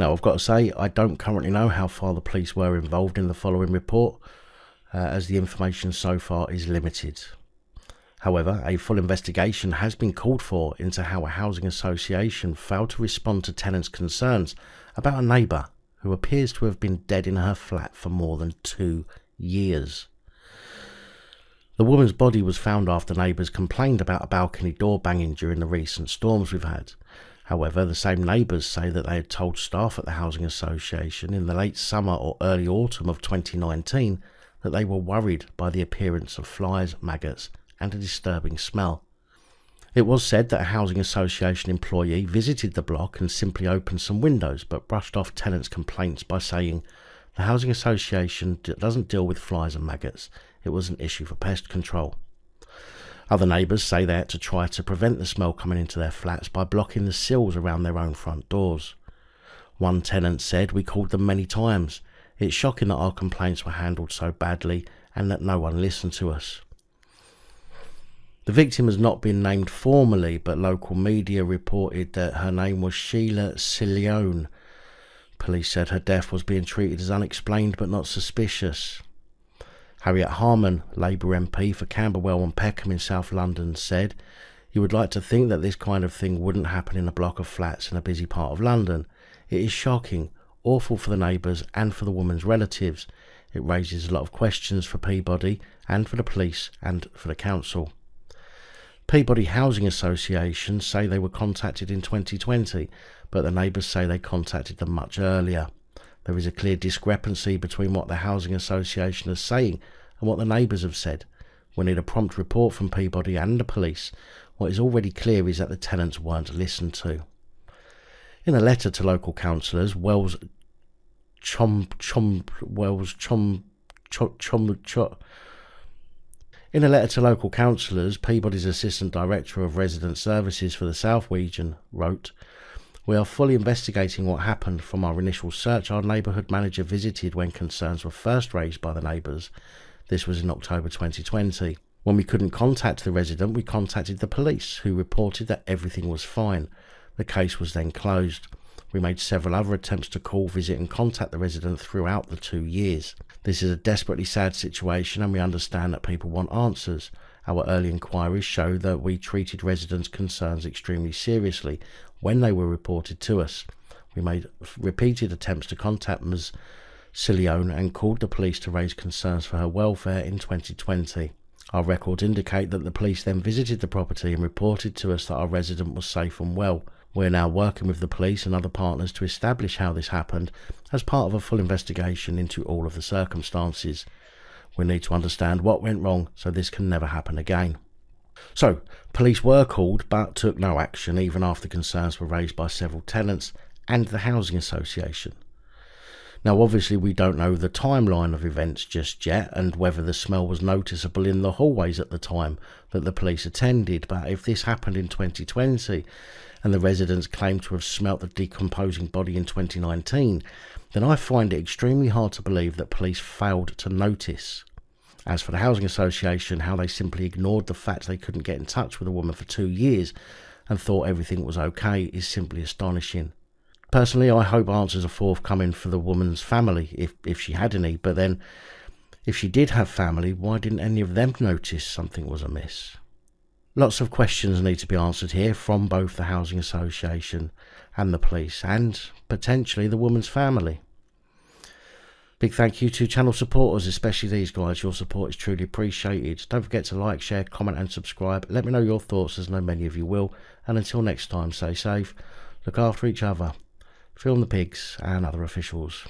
Now, I've got to say, I don't currently know how far the police were involved in the following report, as the information so far is limited. However, a full investigation has been called for into how a housing association failed to respond to tenants' concerns about a neighbour who appears to have been dead in her flat for more than 2 years. The woman's body was found after neighbours complained about a balcony door banging during the recent storms we've had. However, the same neighbours say that they had told staff at the housing association in the late summer or early autumn of 2019 that they were worried by the appearance of flies, maggots and a disturbing smell. It was said that a housing association employee visited the block and simply opened some windows but brushed off tenants' complaints by saying the housing association doesn't deal with flies and maggots, it was an issue for pest control. Other neighbours say they had to try to prevent the smell coming into their flats by blocking the sills around their own front doors. One tenant said, "We called them many times. It's shocking that our complaints were handled so badly and that no one listened to us." The victim has not been named formally, but local media reported that her name was Sheila Seleoane. Police said her death was being treated as unexplained but not suspicious. Harriet Harmon, Labour MP for Camberwell and Peckham in South London, said, "You would like to think that this kind of thing wouldn't happen in a block of flats in a busy part of London. It is shocking, awful for the neighbours and for the woman's relatives. It raises a lot of questions for Peabody and for the police and for the council." Peabody Housing Association say they were contacted in 2020, but the neighbours say they contacted them much earlier. There is a clear discrepancy between what the Housing Association is saying and what the neighbours have said. We need a prompt report from Peabody and the police. What is already clear is that the tenants weren't listened to. In a letter to local councillors, Peabody's Assistant Director of Resident Services for the South Region wrote, "We are fully investigating what happened. From our initial search, our neighbourhood manager visited when concerns were first raised by the neighbours. This was in October 2020. When we couldn't contact the resident, we contacted the police, who reported that everything was fine. The case was then closed. We made several other attempts to call, visit and contact the resident throughout the 2 years. This is a desperately sad situation and we understand that people want answers. Our early inquiries show that we treated residents' concerns extremely seriously when they were reported to us. We made repeated attempts to contact Ms. Seleoane and called the police to raise concerns for her welfare in 2020. Our records indicate that the police then visited the property and reported to us that our resident was safe and well. We're now working with the police and other partners to establish how this happened as part of a full investigation into all of the circumstances. We need to understand what went wrong so this can never happen again." So, police were called but took no action even after concerns were raised by several tenants and the housing association. Now obviously we don't know the timeline of events just yet and whether the smell was noticeable in the hallways at the time that the police attended, but if this happened in 2020 and the residents claim to have smelt the decomposing body in 2019, then I find it extremely hard to believe that police failed to notice. As for the housing association, how they simply ignored the fact they couldn't get in touch with a woman for 2 years and thought everything was okay is simply astonishing. Personally, I hope answers are forthcoming for the woman's family, if she had any, but then, if she did have family, why didn't any of them notice something was amiss? Lots of questions need to be answered here from both the housing association and the police, and potentially the woman's family. Big thank you to channel supporters, especially these guys. Your support is truly appreciated. Don't forget to like, share, comment and subscribe. Let me know your thoughts, as I know many of you will. And until next time, stay safe, look after each other, film the pigs and other officials.